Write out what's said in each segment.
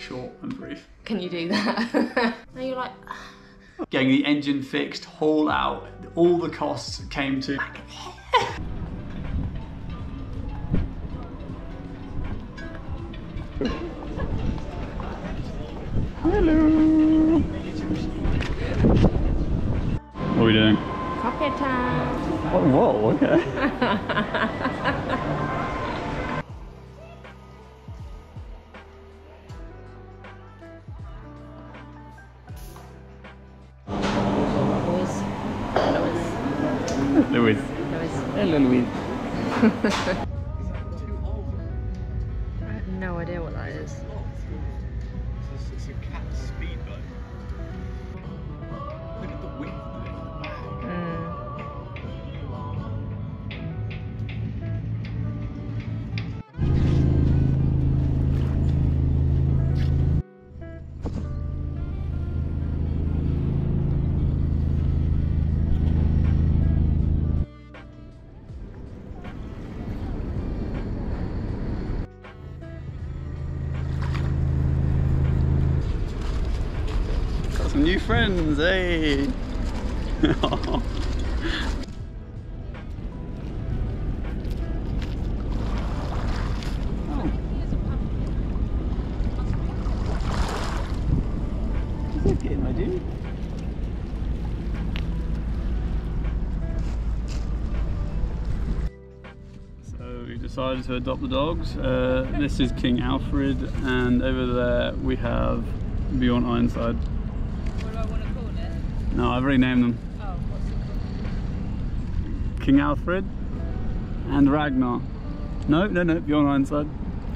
short and brief. Can you do that? Now you're like... Getting the engine fixed, haul out, all the costs came to... Hello! What are we doing? Cocktail time! Oh, whoa, okay. Louis. Hello, Louis. I have no idea what that is. It's a cat speedboat. Look at the width of the bag. Some new friends, hey! Oh. Is that getting my dude? So we decided to adopt the dogs. This is King Alfred, and over there we have Bjorn Ironside. No, I've already named them. Oh, what's it called? King Alfred and Ragnar. No, Bjorn Ironside.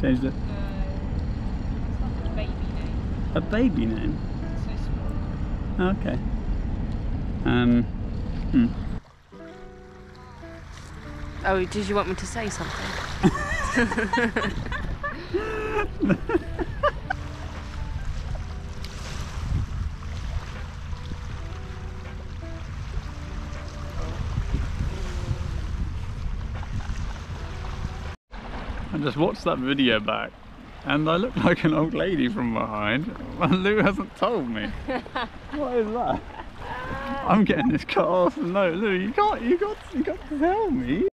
Changed it. It's like a baby name. A baby name? It's so small. Okay. Oh, did you want me to say something? I just watched that video back and I look like an old lady from behind and Lou hasn't told me. What is that? I'm getting this cut off. No, Lou, you got to tell me.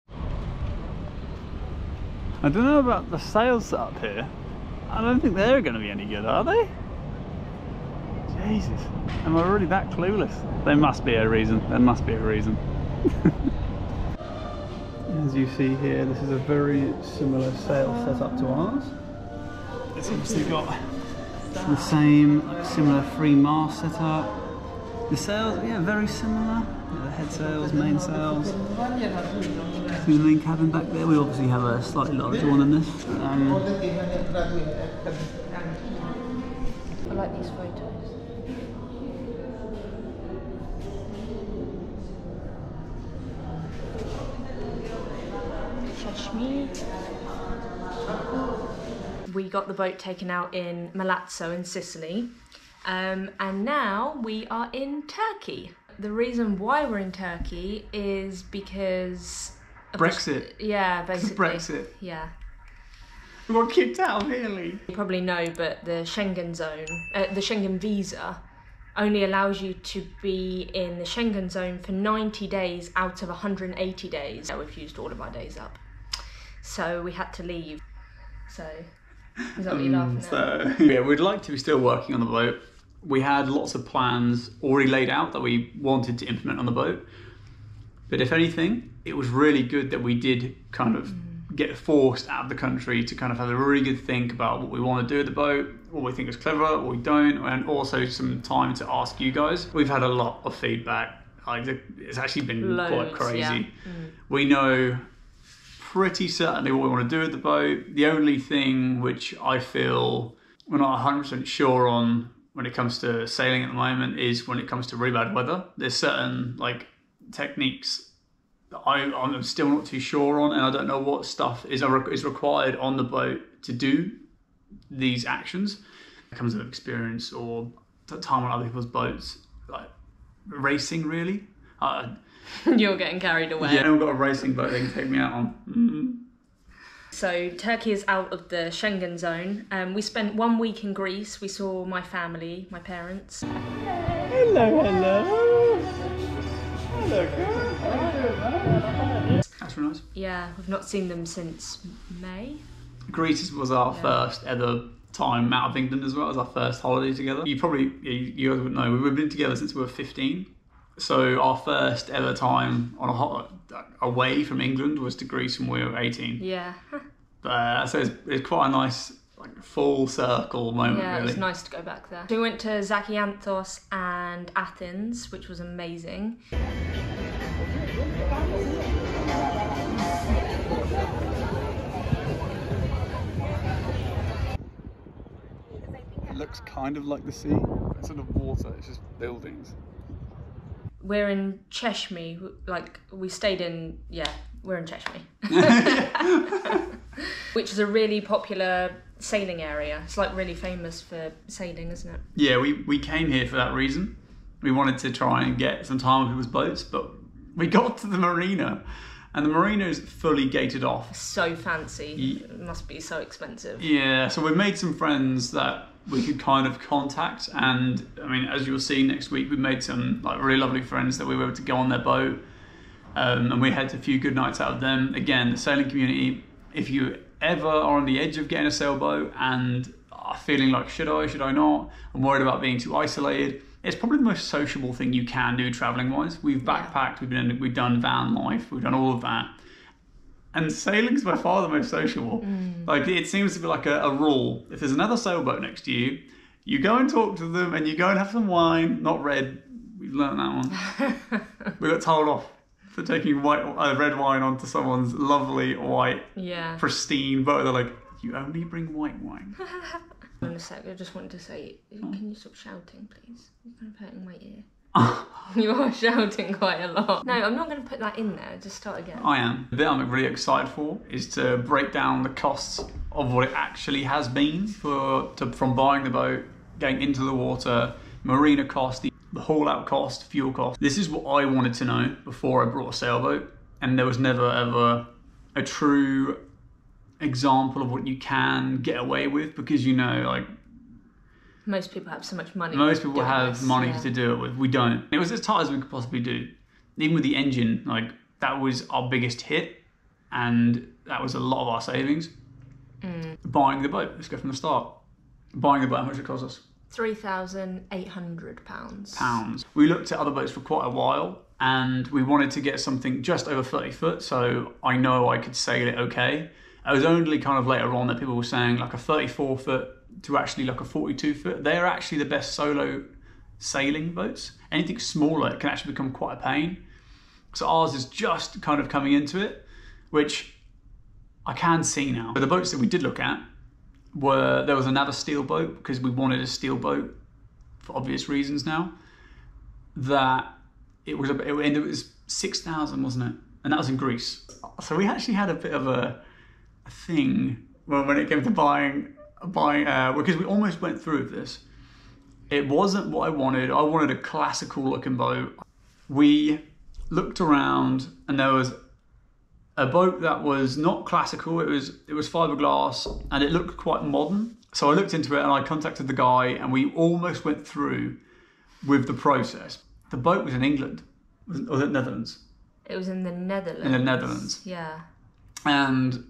I don't know about the sails set up here. I don't think they're going to be any good, are they? Jesus, am I really that clueless? There must be a reason. There must be a reason. As you see here, this is a very similar sail setup to ours. It's obviously got the same similar free mast setup. The sails, yeah, very similar. The head sails, main sails. The main cabin back there. We obviously have a slightly larger one than this. I like these photos. We got the boat taken out in Milazzo in Sicily, and now we are in Turkey. The reason why we're in Turkey is because of Brexit. Yeah, basically. Brexit. Yeah. We got kicked out of Italy. You probably know, but the Schengen zone, the Schengen visa, only allows you to be in the Schengen zone for 90 days out of 180 days. We've used all of our days up, so we had to leave. So, is that what you're laughing at? Yeah, we'd like to be still working on the boat. We had lots of plans already laid out that we wanted to implement on the boat. But if anything, it was really good that we did kind of get forced out of the country to kind of have a really good think about what we want to do with the boat, what we think is clever, what we don't, and also some time to ask you guys. We've had a lot of feedback. Like, it's actually been quite crazy. Yeah. We know pretty certainly what we want to do with the boat. The only thing which I feel we're not 100% sure on when it comes to sailing at the moment is when it comes to really bad weather. There's certain like techniques that I'm still not too sure on, and I don't know what stuff is required on the boat to do these actions. It comes with experience or time on other people's boats, like racing really. You're getting carried away. Yeah, I've got a racing boat they can take me out on. So Turkey is out of the Schengen zone. We spent 1 week in Greece. We saw my family, my parents. Hello, hello. Hello, girl. That's really nice. Yeah, we've not seen them since May. Greece was our first ever time out of England as well. It was our first holiday together. You guys wouldn't know, we've been together since we were 15. So our first ever time on away from England was to Greece when we were 18. Yeah. So it's quite a nice full circle moment, yeah, really. It was nice to go back there. We went to Zakynthos and Athens, which was amazing. It looks kind of like the sea. Instead of water, it's just buildings. We're in Cheshme, we stayed in, we're in Cheshme. Which is a really popular sailing area. It's really famous for sailing, isn't it? Yeah, we came here for that reason. We wanted to try and get some time on people's boats, but we got to the marina, and the marina is fully gated off. So fancy. It must be so expensive. Yeah, so we made some friends that we could kind of contact, and I mean, as you'll see next week, we made some really lovely friends that we were able to go on their boat, and we had a few good nights out of them. Again, the sailing community, if you ever are on the edge of getting a sailboat and are feeling like, should I not? I'm worried about being too isolated. It's probably the most sociable thing you can do traveling wise. We've backpacked, we've done van life, we've done all of that. And sailing's by far the most sociable. It seems to be like a rule. If there's another sailboat next to you, you go and talk to them and you go and have some wine, not red. We've learnt that one. We got told off for taking red wine onto someone's lovely white, pristine boat. They're like, you only bring white wine. In a sec, I just wanted to say, can you stop shouting, please? You're kind of hurting my ear. You are shouting quite a lot. No, I'm not going to put that in there. Just start again. I am. The bit I'm really excited for is to break down the costs of what it actually has been from buying the boat, getting into the water, marina cost, the haul out cost, fuel cost. This is what I wanted to know before I brought a sailboat, and there was never ever a true example of what you can get away with, because most people have so much money. Most people have money to do it with. We don't. It was as tight as we could possibly do. Even with the engine, that was our biggest hit, and that was a lot of our savings. Buying the boat. Let's go from the start. Buying the boat, how much it cost us? £3,800. We looked at other boats for quite a while, and we wanted to get something just over 30 foot, so I know I could sail it okay. It was only kind of later on that people were saying a 34 foot to actually a 42 foot. They're actually the best solo sailing boats. Anything smaller, it can actually become quite a pain. So ours is just kind of coming into it, which I can see now. But the boats that we did look at there was another steel boat, because we wanted a steel boat for obvious reasons now, that it was 6,000, wasn't it? And that was in Greece. So we actually had a bit of a thing when it came to buying because we almost went through with this. It wasn't what I wanted. I wanted a classical looking boat. We looked around and there was a boat that was not classical. It was fiberglass and it looked quite modern. So I looked into it and I contacted the guy, and we almost went through with the process. The boat was in England. Was it Netherlands? It was in the Netherlands. In the Netherlands. Yeah. And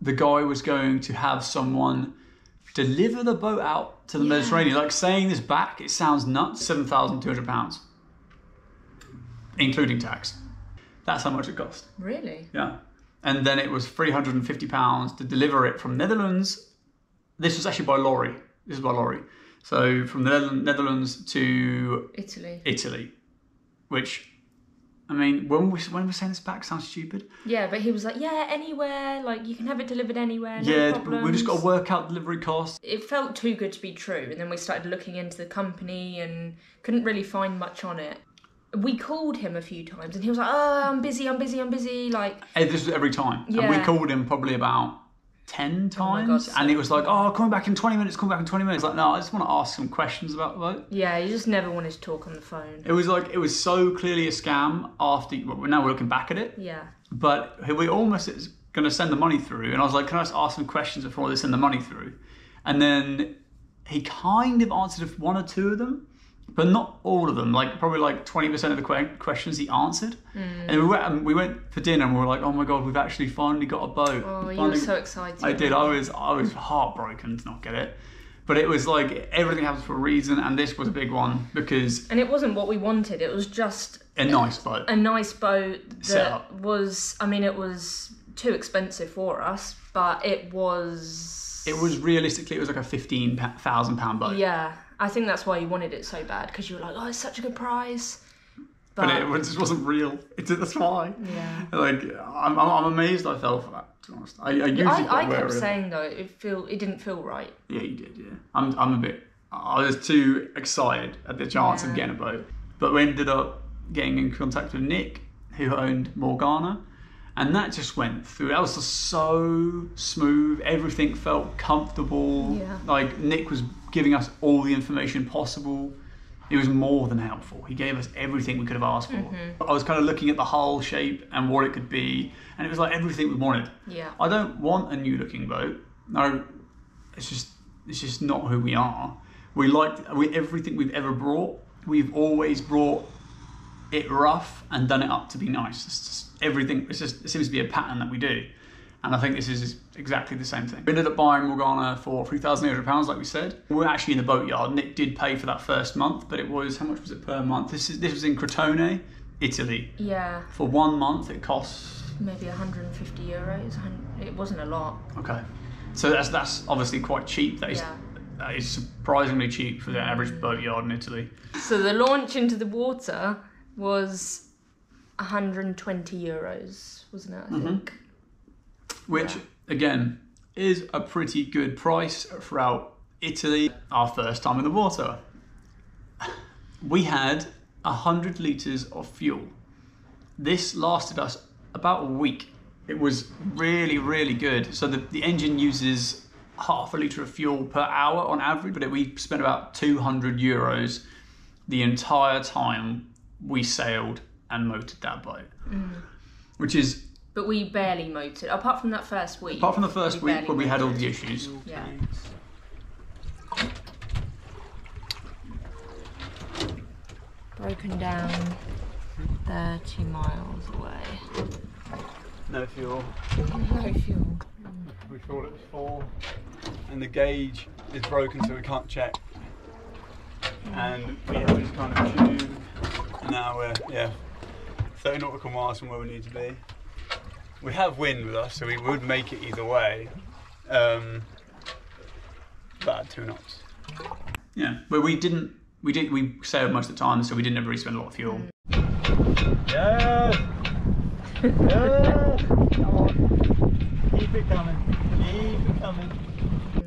the guy was going to have someone deliver the boat out to the Mediterranean. Saying this back, it sounds nuts. £7,200, including tax. That's how much it cost. Really? Yeah. And then it was £350 to deliver it from Netherlands. This was actually by lorry. So from the Netherlands to Italy, which, I mean, when we're saying this back, sounds stupid. Yeah, but he was like, anywhere, you can have it delivered anywhere, no problems. We just got to work out delivery costs. It felt too good to be true, and then we started looking into the company and couldn't really find much on it. We called him a few times, and he was like, I'm busy. This was every time. Yeah. And we called him probably about 10 times, and it was like, coming back in 20 minutes, no, I just want to ask some questions about the boat. Yeah, you just never wanted to talk on the phone. It was so clearly a scam now we're looking back at it. Yeah. But we almost going to send the money through. And I was like, can I just ask some questions before they send the money through? And then he kind of answered one or two of them, but not all of them. Like probably like 20% of the questions he answered. And we went for dinner and we were like, oh my God, we've actually finally got a boat. Oh, you were so excited. I did. I was heartbroken to not get it. But it was like everything happens for a reason, and this was a big one because... And it wasn't what we wanted. It was just... A nice boat. A nice boat that was... I mean, it was too expensive for us, but it was... It was realistically, it was like a £15,000 boat. Yeah. I think that's why you wanted it so bad, because you were like, oh, it's such a good price. But it just wasn't real. That's why. Yeah. Like, I'm amazed I fell for that, to be honest. I kept saying, though, it didn't feel right. Yeah, you did, yeah. I was too excited at the chance of getting a boat. But we ended up getting in contact with Nick, who owned Morgana. And that just went through. That was just so smooth. Everything felt comfortable. Yeah. Like, Nick was giving us all the information possible. It was more than helpful. He gave us everything we could have asked for. I was kind of looking at the hull shape and what it could be, and it was like everything we wanted. Yeah. I don't want a new looking boat. No, it's just not who we are. Everything we've ever brought, we've always brought it rough and done it up to be nice. It's just everything. It seems to be a pattern that we do. And I think this is exactly the same thing. We ended up buying Morgana for £3,800, like we said. We were actually in the boatyard. Nick did pay for that first month, but it was, how much was it per month? This was in Crotone, Italy. Yeah. For 1 month, it costs... Maybe €150. It wasn't a lot. Okay. So that's obviously quite cheap. That is surprisingly cheap for the average boatyard in Italy. So the launch into the water was €120, wasn't it, I think? Which, again, is a pretty good price throughout Italy. Our first time in the water. We had 100 litres of fuel. This lasted us about a week. It was really, really good. So the engine uses half a litre of fuel per hour on average, but we spent about €200 the entire time we sailed and motored that boat. Which is... But we barely motored, apart from that first week. Apart from the first week when we had all the issues. Yeah. Broken down 30 miles away. No fuel. No fuel. We thought it was full. And the gauge is broken, so we can't check. And we just kind of tube. And now we're, 30 nautical miles from where we need to be. We have wind with us, so we would make it either way. About 2 knots. Yeah, but we sailed most of the time, so we didn't really spend a lot of fuel. Yeah! Yeah! Come on. Keep it coming. Keep it coming.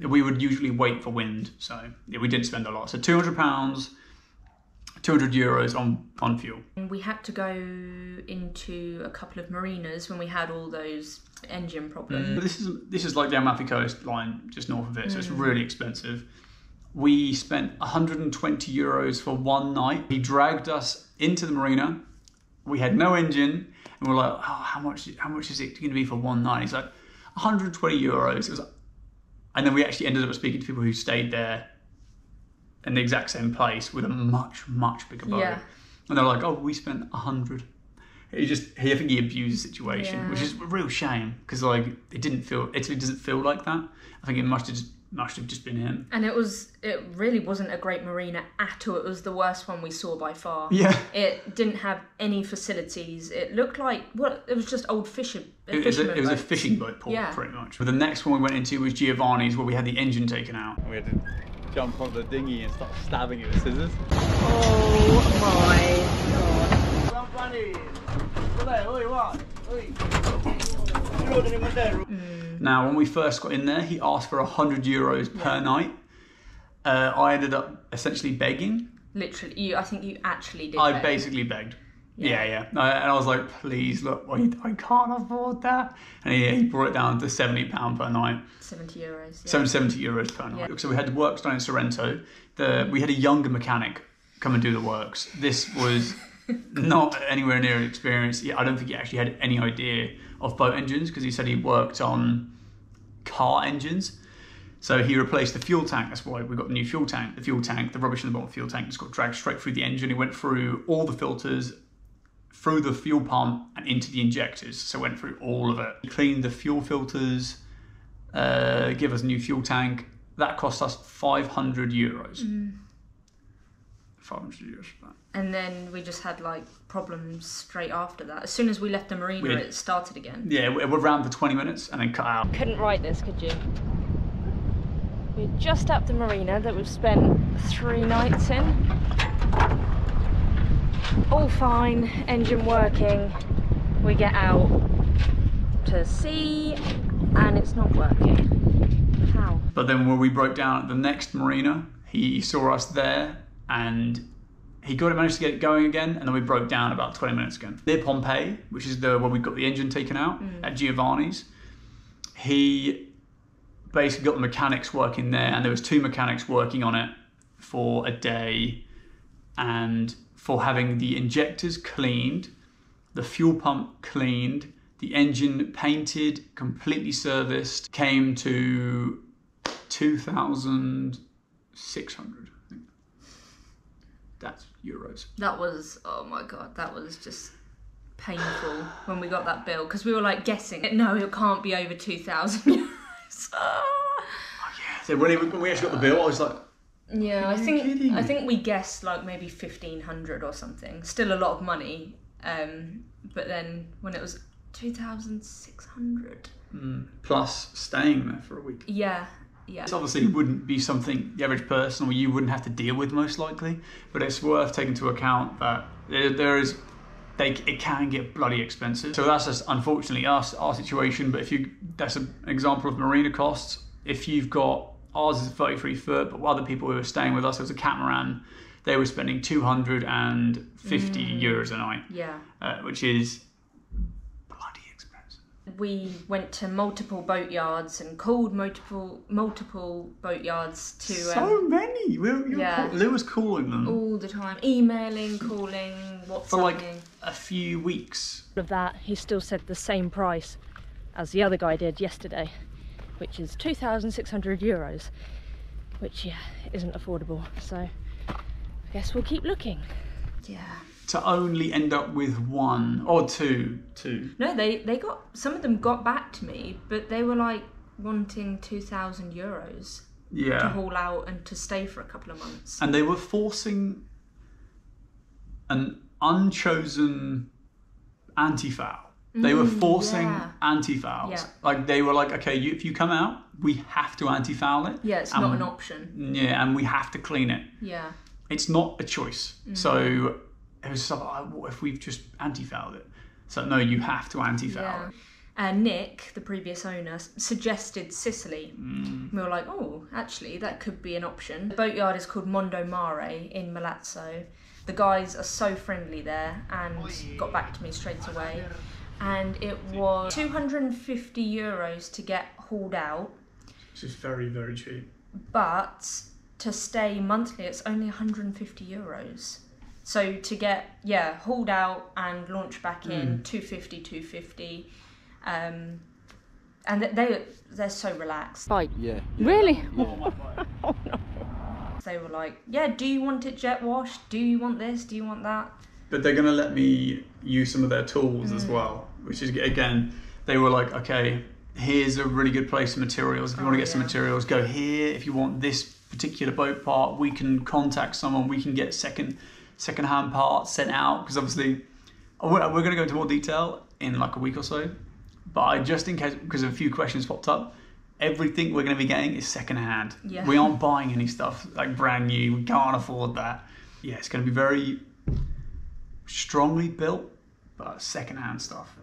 We would usually wait for wind, so we didn't spend a lot. So £200, €200 on fuel. We had to go into a couple of marinas when we had all those engine problems. But this is like the Amalfi Coast line, just north of it, so it's really expensive. We spent €120 for 1 night. He dragged us into the marina. We had no engine, and we're like, oh, how much is it going to be for 1 night? He's like, €120. It was, and then we actually ended up speaking to people who stayed there in the exact same place with a much, much bigger boat. Yeah. And they're like, oh, we spent 100. I think he abused the situation, which is a real shame, because like Italy doesn't feel like that. I think it must have just been him. And it really wasn't a great marina at all. It was the worst one we saw by far. Yeah. It didn't have any facilities. It looked like, it was just old fishing. It was a fishing boat port, pretty much. But the next one we went into was Giovanni's, where we had the engine taken out. We had to jump onto the dinghy and start stabbing it with scissors. Oh my god. Now, when we first got in there, he asked for €100 per night. I ended up essentially begging. Literally, I think you actually did. I basically begged. Yeah. And I was like, please, look, I can't afford that. And he brought it down to £70 per night. €70. Yeah. €70 per night. Yeah. So we had the works done in Sorrento. We had a younger mechanic come and do the works. This was not anywhere near an experience. I don't think he actually had any idea of boat engines because he said he worked on car engines. So he replaced the fuel tank. That's why we got the new fuel tank. The fuel tank, the rubbish in the bottom of the fuel tank just got dragged straight through the engine. He went through all the filters, through the fuel pump and into the injectors. So went through all of it. He cleaned the fuel filters, give us a new fuel tank. That cost us €500. 500 euros for that. And then we just had like problems straight after that. As soon as we left the marina, it started again. Yeah, we're around for 20 minutes and then cut out. Couldn't write this, could you? We're just up the marina that we've spent 3 nights in. All fine, engine working. We get out to sea and it's not working. How? But then when we broke down at the next marina, he saw us there and he managed to get it going again, and then we broke down about 20 minutes ago. Near Pompeii, which is where we got the engine taken out at Giovanni's, he basically got the mechanics working there, and there was 2 mechanics working on it for a day, and for having the injectors cleaned, the fuel pump cleaned, the engine painted, completely serviced, came to 2,600. That's euros. That was, oh my god, that was just painful when we got that bill, because we were like guessing, no, it can't be over 2,000 euros. Oh, yeah. So when we actually got the bill, I was like, yeah, I think we guessed like maybe 1,500 or something. Still a lot of money, but then when it was 2,600. Plus staying there for a week. Yeah. Yeah. This obviously wouldn't be something the average person or you wouldn't have to deal with most likely, but it's worth taking into account that it can get bloody expensive. So that's just unfortunately our situation. But that's an example of marina costs. If you've got, ours is 33 foot, but other people who were staying with us, it was a catamaran. They were spending 250 euros a night. Yeah. Which is bloody expensive. We went to multiple boatyards and called multiple boatyards to... so many! Lou was calling them. All the time. Emailing, calling, WhatsApping. For like a few weeks. Of that, he still said the same price as the other guy did yesterday, which is 2,600 euros, which, yeah, isn't affordable. So I guess we'll keep looking. Yeah. To only end up with 1 or 2. No, they got, some of them got back to me, but they were like wanting 2,000 euros to haul out and to stay for a couple of months. And they were forcing an unchosen anti-foul. They were forcing anti-fouls. Yeah. Like they were like, okay, if you come out, we have to anti-foul it. Yeah, it's not an option. Yeah, and we have to clean it. Yeah. It's not a choice. So it was just like, what if we've just anti-fouled it? So no, you have to anti-foul it. Nick, the previous owner, suggested Sicily. We were like, oh, actually, that could be an option. The boatyard is called Mondo Mare in Milazzo. The guys are so friendly there and got back to me straight away. And it was 250 euros to get hauled out. Which is very, very cheap. But to stay monthly, it's only 150 euros. So to get, hauled out and launched back in, 250. And they're so relaxed. Bike. Yeah. Really? Oh no. They were like, yeah, do you want it jet washed? Do you want this? Do you want that? But they're going to let me use some of their tools as well, which is, again, they were like, okay, here's a really good place for materials. If you want to get some materials, go here. If you want this particular boat part, we can contact someone. We can get second-hand parts sent out, because obviously we're going to go into more detail in like a week or so. But just in case, because a few questions popped up, everything we're going to be getting is second-hand. Yeah. We aren't buying any stuff like brand new. We can't afford that. Yeah, it's going to be very strongly built, but second-hand stuff.